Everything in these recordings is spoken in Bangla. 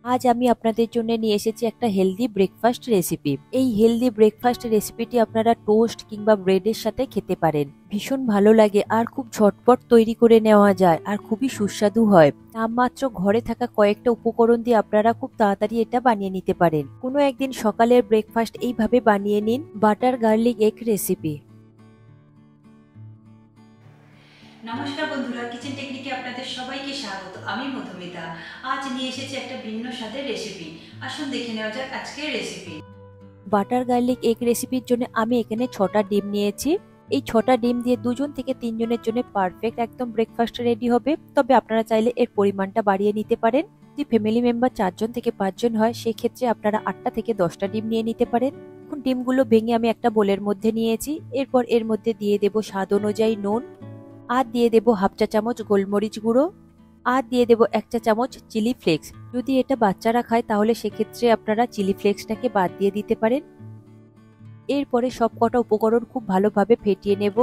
আজ আমি আপনাদের জন্য নিয়ে এসেছি একটা হেলদি ব্রেকফাস্ট রেসিপি। এই হেলদি ব্রেকফাস্ট রেসিপিটি আপনারা টোস্ট কিংবা ব্রেডের সাথে খেতে পারেন। ভীষণ ভালো লাগে আর খুব ঝটপট তৈরি করে নেওয়া যায় আর খুবই সুস্বাদু হয়। নামমাত্র ঘরে থাকা কয়েকটা উপকরণ দিয়ে আপনারা খুব তাড়াতাড়ি এটা বানিয়ে নিতে পারেন। কোনো একদিন সকালের ব্রেকফাস্ট এইভাবে বানিয়ে নিন। Butter garlic egg recipe. নমস্কার বন্ধুরা, কিচেন টেকনিকে আপনাদের সবাইকে স্বাগত। আমি মধুমিতা। আজ নিয়ে এসেছি একটা ভিন্ন স্বাদের রেসিপি। আসুন দেখে নেওয়া যাক আজকের রেসিপি। বাটার গার্লিক এগ রেসিপির জন্য আমি এখানে 6টা ডিম নিয়েছি। এই 6টা ডিম দিয়ে 2 জন থেকে 3 জনের জন্য পারফেক্ট একদম ব্রেকফাস্ট রেডি হবে। তবে আপনারা চাইলে এর পরিমাণটা বাড়িয়ে নিতে পারেন। যদি ফ্যামিলি মেম্বার 4 জন থেকে 5 জন হয় সেক্ষেত্রে আপনারা 8টা থেকে 10টা ডিম নিয়ে নিতে পারেন। এখন ডিমগুলো ভেঙে আমি একটা বোলের মধ্যে নিয়েছি। এরপর এর মধ্যে দিয়ে দেব স্বাদ অনুযায়ী নুন, আর দিয়ে দেব হাফ চা চামচ গোলমরিচ গুঁড়ো, আর দিয়ে দেব 1 চা চামচ চিলি ফ্লেক্স। যদি এটা বাচ্চারা খায় তাহলে সেক্ষেত্রে আপনারা চিলি ফ্লেক্সটাকে বাদ দিয়ে দিতে পারেন। এরপরে সব কটা উপকরণ খুব ভালোভাবে ফেটিয়ে নেব।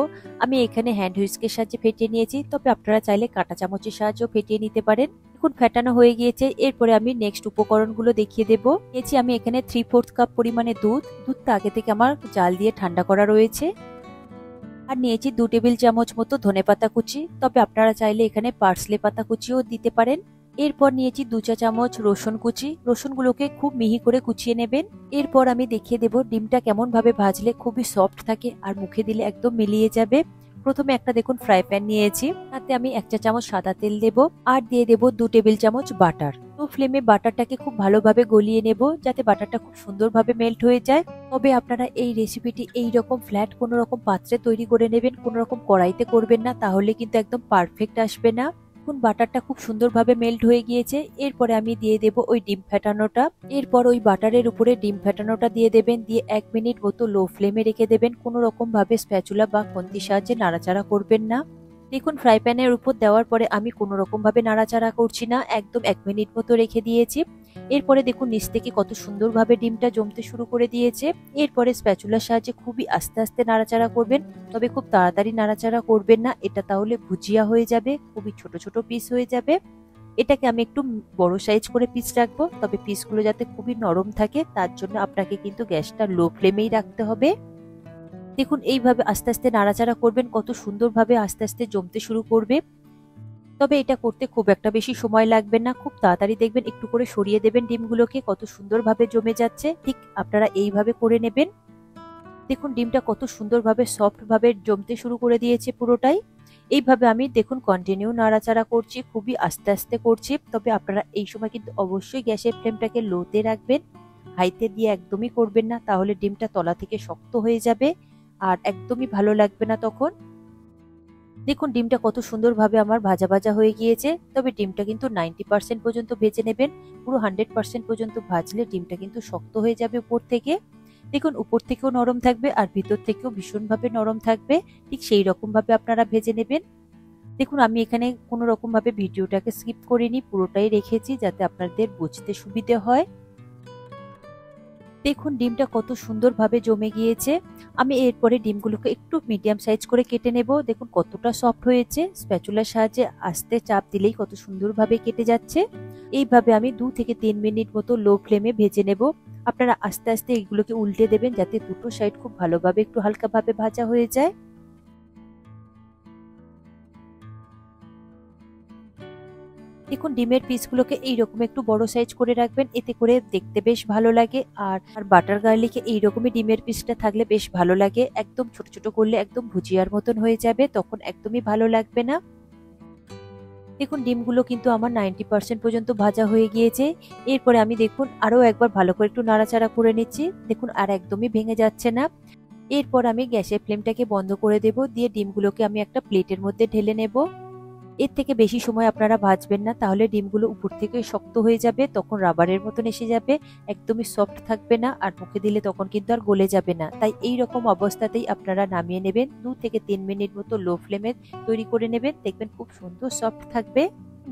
আমি এখানে হ্যান্ড হুইস্কের সাহায্যে ফেটিয়ে নিয়েছি, তবে আপনারা চাইলে কাঁটা চামচের সাহায্যেও ফেটিয়ে নিতে পারেন। এখন ফেটানো হয়ে গিয়েছে। এরপরে আমি নেক্সট উপকরণগুলো দেখিয়ে দেব। নিয়েছি আমি এখানে 3/4 কাপ পরিমাণে দুধটা আগে থেকে আমার জাল দিয়ে ঠান্ডা করা রয়েছে। আর নিয়েছি 2 টেবিল চামচ মতো ধনেপাতা কুচি, তবে আপনারা চাইলে এখানে পার্সলে পাতা কুচিও দিতে পারেন। এরপর নিয়েছি 2 চা চামচ রসুন কুচি। রসুনগুলোকে খুব মিহি করে কুচিয়ে নেবেন। এরপর আমি দেখিয়ে দেব ডিমটা কেমন ভাবে ভাজলে খুবই সফট থাকে আর মুখে দিলে একদম মিলিয়ে যাবে। প্রথমে একটা দেখুন ফ্রাই প্যান নিয়েছি, তাতে আমি 1 চা চামচ সাদা তেল দেব আর দিয়ে দেব 2 টেবিল চামচ বাটার। তো ফ্লেমে বাটারটাকে খুব ভালোভাবে গলিয়ে নেব যাতে বাটারটা খুব সুন্দরভাবে মেল্ট হয়ে যায়। তবে আপনারা এই রেসিপিটি এই রকম ফ্ল্যাট কোনো রকম পাত্রে তৈরি করে নেবেন, কোনো রকম কড়াইতে করবেন না, তাহলে কিন্তু একদম পারফেক্ট আসবে না। এখন বাটারটা খুব সুন্দরভাবে মেল্ট হয়ে গিয়েছে। এরপরে আমি দিয়ে দেব ওই ডিম ফেটানোটা। এরপর ওই বাটারের উপরে ডিম ফেটানোটা দিয়ে দেবেন, দিয়ে 1 মিনিট মতো লো ফ্লেমে রেখে দেবেন। কোনো রকম ভাবে স্প্যাচুলা বা খুন্তির সাহায্যে নাড়াচাড়া করবেন না। দেখুন ফ্রাই প্যানের উপর দেওয়ার পরে আমি কোনো রকম ভাবে নাড়াচাড়া করছি না, একদম 1 মিনিট মতো রেখে দিয়েছি। এরপরে দেখুন নিচ থেকে কত সুন্দরভাবে ডিমটা জমতে শুরু করে দিয়েছে। এরপরে স্প্যাচুলার সাহায্যে খুবই আস্তে আস্তে নাড়াচাড়া করবেন, তবে খুব তাড়াতাড়ি নাড়াচাড়া করবেন না, এটা তাহলে ভুজিয়া হয়ে যাবে, খুবই ছোট ছোট পিস হয়ে যাবে। এটাকে আমি একটু বড় সাইজ করে পিস রাখবো, তবে পিসগুলো যাতে খুবই নরম থাকে তার জন্য আপনাকে কিন্তু গ্যাসটা লো ফ্লেমেই রাখতে হবে। দেখুন এইভাবে আস্তে আস্তে নাড়াচাড়া করবেন, কত সুন্দরভাবে আস্তে আস্তে জমতে শুরু করবে। তবে এটা করতে খুব একটা বেশি সময় লাগবে না, খুব তাড়াতাড়ি দেখবেন একটু করে সরিয়ে দেবেন ডিমগুলোকে, কত সুন্দরভাবে জমে যাচ্ছে। ঠিক আপনারা এইভাবে করে নেবেন। দেখুন ডিমটা কত সুন্দরভাবে সফট ভাবে জমতে শুরু করে দিয়েছে পুরোটাই। এইভাবে আমি দেখুন কন্টিনিউ নাড়াচাড়া করছি, খুবই আস্তে আস্তে করছি। তবে আপনারা এই সময় কিন্তু অবশ্যই গ্যাসের ফ্লেমটাকে লোতে রাখবেন, হাইতে দিয়ে একদমই করবেন না, তাহলে ডিমটা তলা থেকে শক্ত হয়ে যাবে আর একদমই ভালো লাগবে না তখন। দেখুন ডিমটা কত সুন্দরভাবে আমার ভাজা ভাজা হয়ে গিয়েছে। তবে ডিমটা কিন্তু 90% পর্যন্ত ভেজে নেবেন, পুরো 100% পর্যন্ত ভাজলে ডিমটা কিন্তু শক্ত হয়ে যাবে উপর থেকে। দেখুন উপর থেকেও নরম থাকবে আর ভিতর থেকেও ভীষণভাবে নরম থাকবে, ঠিক সেই রকম ভাবে আপনারা ভেজে নেবেন। দেখুন আমি এখানে কোনো রকম ভাবে ভিডিওটাকে স্কিপ করিনি, পুরোটাই রেখেছি যাতে আপনাদের বুঝতে সুবিধে হয়। দেখুন ডিমটা কত সুন্দরভাবে জমে গিয়েছে। আমি এরপরে ডিমগুলোকে একটু মিডিয়াম সাইজ করে কেটে নেব। দেখুন কতটা সফট হয়েছে, স্প্যাচুলার সাহায্যে আস্তে চাপ দিলেই কত সুন্দরভাবে কেটে যাচ্ছে। এইভাবে আমি 2 থেকে 3 মিনিট মতো লো ফ্লেমে ভেজে নেব। আপনারা আস্তে আস্তে এগুলোকে উল্টে দেবেন যাতে দুটো সাইড খুব ভালোভাবে একটু হালকাভাবে ভাজা হয়ে যায়। দেখুন ডিমের পিসগুলোকে এইরকম একটু বড় সাইজ করে রাখবেন, এতে করে দেখতে বেশ ভালো লাগে। আর বাটার গার্লিকে এইরকমই ডিমের পিসটা থাকলে বেশ ভালো লাগে। একদম ছোট ছোট করলে একদম ভুজিয়ার মতন হয়ে যাবে, তখন একদমই ভালো লাগবে না। দেখুন ডিমগুলো কিন্তু আমার 90% পর্যন্ত ভাজা হয়ে গিয়েছে। এরপরে আমি দেখুন আরো একবার ভালো করে একটু নাড়াচাড়া করে নিচ্ছি। দেখুন আর একদমই ভেঙে যাচ্ছে না। এরপর আমি গ্যাসের ফ্লেমটাকে বন্ধ করে দেব, দিয়ে ডিমগুলোকে আমি একটা প্লেটের মধ্যে ঢেলে নেব। এর থেকে বেশি সময় আপনারা ভাজবেন না, তাহলে ডিমগুলো উপর থেকে শক্ত হয়ে যাবে, তখন রাবারের মতন এসে যাবে, একদমই সফট থাকবে না আর মুখে দিলে তখন কিন্তু আর গলে যাবে না। তাই এই রকম অবস্থাতেই আপনারা নামিয়ে নেবেন। 2 থেকে 3 মিনিট মতো লো ফ্লেমে তৈরি করে নেবেন, দেখবেন খুব সুন্দর সফট থাকবে।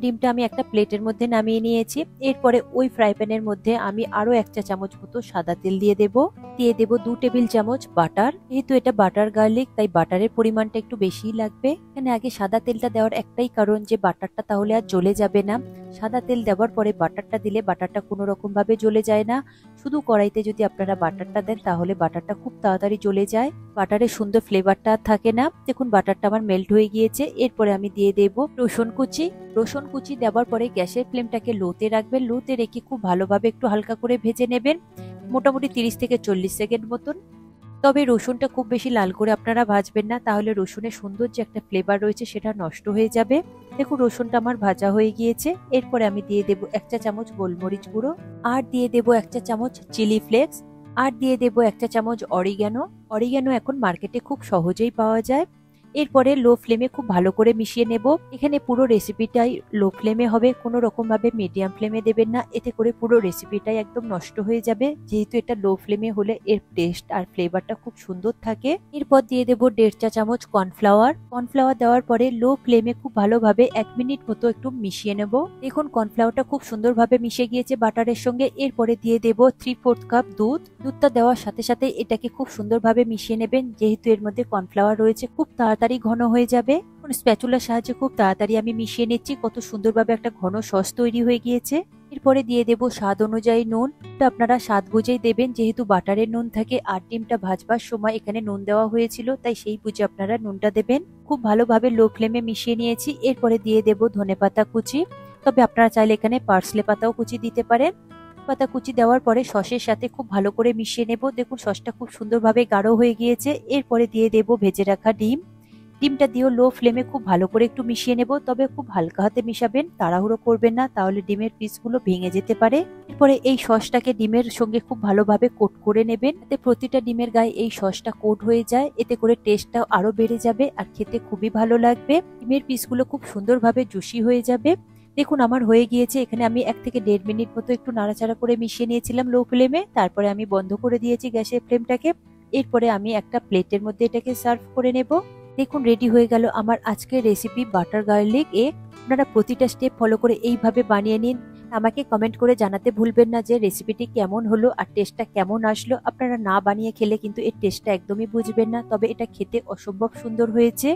ডিমটা আমি একটা প্লেটের মধ্যে নামিয়ে নিয়েছি। এরপরে ওই ফ্রাই প্যানের মধ্যে আমি আরো 1 চা চামচ মতো সাদা তেল দিয়ে দেব। 2 টেবিল চামচ বাটার। যেহেতু এটা বাটার গার্লিক, তাই বাটারের পরিমাণটা একটু বেশিই লাগবে। এখানে আগে সাদা তেলটা দেওয়ার একটাই কারণ যে বাটারটা তাহলে আর জ্বলে যাবে না। সাদা তেল দেওয়ার পরে বাটারটা দিলে বাটারটা কোনো রকম ভাবে জ্বলে যায় না। শুধু কড়াইতে যদি আপনারা বাটারটা দেন তাহলে বাটারটা খুব তাড়াতাড়ি জ্বলে যায়, বাটারের সুন্দর ফ্লেভারটা থাকে না। দেখুন বাটারটা আমার মেল্ট হয়ে গিয়েছে। এরপরে আমি দিয়ে দেব রসুন কুচি। রসুন কুচি দেওয়ার পরে গ্যাসের ফ্লেমটাকে লোতে রাখবেন। লোতে রেখে খুব ভালোভাবে একটু হালকা করে ভেজে নেবেন, মোটামুটি 30 থেকে 40 সেকেন্ড মতন। তবে রসুনটা খুব বেশি লাল করে আপনারা ভাজবেন না, তাহলে রসুনের সুন্দর যে একটা ফ্লেভার রয়েছে সেটা নষ্ট হয়ে যাবে। দেখুন রসুনটা আমার ভাজা হয়ে গিয়েছে। এরপরে আমি দিয়ে দেব 1 চা চামচ গোলমরিচ গুঁড়ো, আর দিয়ে দেব 1 চা চামচ চিলি ফ্লেক্স, আর দিয়ে দেব 1 চা চামচ অরিগ্যানো। অরিগ্যানো এখন মার্কেটে খুব সহজেই পাওয়া যায়। এরপরে লো ফ্লেমে খুব ভালো করে মিশিয়ে নেব। এখানে পুরো রেসিপিটাই লো ফ্লেমে হবে, কোনো রকম ভাবে মিডিয়াম ফ্লেমে দেবেন না, এতে করে পুরো রেসিপিটাই একদম নষ্ট হয়ে যাবে। যেহেতু এটা লো ফ্লেমে হলে এর টেস্ট আর ফ্লেভারটা খুব সুন্দর থাকে। এরপর দিয়ে দেব 1.5 চা চামচ কর্নফ্লাওয়ার। কর্নফ্লাওয়ার দেওয়ার পরে লো ফ্লেমে খুব ভালোভাবে 1 মিনিট মতো একটু মিশিয়ে নেব। দেখুন কর্নফ্লাওয়ারটা খুব সুন্দরভাবে মিশে গিয়েছে বাটারের সঙ্গে। এরপরে দিয়ে দেব 3/4 কাপ দুধ। দুধটা দেওয়ার সাথে সাথে এটাকে খুব সুন্দরভাবে মিশিয়ে নেবেন। যেহেতু এর মধ্যে কর্নফ্লাওয়ার রয়েছে, খুব তাড়াতাড়ি ঘন হয়ে যাবে। স্প্যাচুলার সাহায্যে খুব তাড়াতাড়ি আমি মিশিয়ে নিচ্ছি। কত সুন্দরভাবে একটা ঘন সস তৈরি হয়ে গিয়েছে। এরপরে দিয়ে দেব স্বাদ অনুযায়ী নুন। আপনারা স্বাদ বুঝেই দেবেন, যেহেতু বাটারের নুন থাকে আর ডিমটা ভাজবার সময় এখানে নুন দেওয়া হয়েছিল, তাই সেই বুঝে আপনারা নুনটা দেবেন। খুব ভালোভাবে লো ফ্লেমে মিশিয়ে নিয়েছি। এরপরে দিয়ে দেব ধনেপাতা কুচি, তবে আপনারা চাইলে এখানে পার্সলে পাতাও কুচি দিতে পারেন। পাতা কুচি দেওয়ার পরে সসের সাথে খুব ভালো করে মিশিয়ে নেব। দেখুন সসটা খুব সুন্দরভাবে গাঢ় হয়ে গিয়েছে। এরপরে দিয়ে দেব ভেজে রাখা ডিম। ডিমটা দিয়েও লো ফ্লেমে খুব ভালো করে একটু মিশিয়ে নেব, তবে খুব হালকা হাতে মিশাবেন, তাড়াহুড়ো করবেন না, তাহলে ডিমের পিসগুলো ভেঙে যেতে পারে। এরপরে এই সসটাকে ডিমের সঙ্গে খুব ভালোভাবে কোট করে নেবেন, যাতে প্রতিটা ডিমের গায়ে এই সসটা কোট হয়ে যায়। এতে করে টেস্টটাও আরো বেড়ে যাবে আর খেতে খুবই ভালো লাগবে। ডিমের পিসগুলো খুব সুন্দরভাবে জুসি হয়ে যাবে। দেখুন আমার হয়ে গিয়েছে। এখানে আমি 1 থেকে 1.5 মিনিট মতো একটু নাড়াচাড়া করে মিশিয়ে নিয়েছিলাম লো ফ্লেমে। তারপরে আমি বন্ধ করে দিয়েছি গ্যাসের ফ্লেমটাকে। এরপরে আমি একটা প্লেটের মধ্যে এটাকে সার্ভ করে নেব। দেখুন রেডি হয়ে গেল আমার আজকের রেসিপি বাটার গার্লিক এগ। আপনারা প্রতিটা স্টেপ ফলো করে এইভাবে বানিয়ে নিন। আমাকে কমেন্ট করে জানাতে ভুলবেন না যে রেসিপিটি কেমন হলো আর টেস্টটা কেমন আসলো। আপনারা না বানিয়ে খেলে কিন্তু এর টেস্টটা একদমই বুঝবেন না, তবে এটা খেতে অসম্ভব সুন্দর হয়েছে।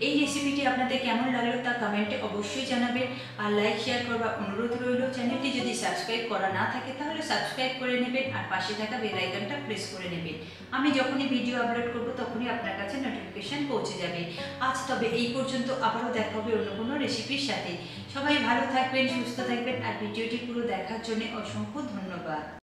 এই রেসিপিটি আপনাদের কেমন লাগলো তা কমেন্টে অবশ্যই জানাবেন, আর লাইক শেয়ার করবার অনুরোধ রইল। চ্যানেলটি যদি সাবস্ক্রাইব করা না থাকে তাহলে সাবস্ক্রাইব করে নেবেন আর পাশে থাকা বেল আইকনটা প্রেস করে নেবেন। আমি যখনই ভিডিও আপলোড করব তখনই আপনার কাছে নোটিফিকেশন পৌঁছে যাবে। আজ তবে এই পর্যন্ত, আবারও দেখা হবে অন্য কোনো রেসিপির সাথে। সবাই ভালো থাকবেন, সুস্থ থাকবেন, আর ভিডিওটি পুরো দেখার জন্য অসংখ্য ধন্যবাদ।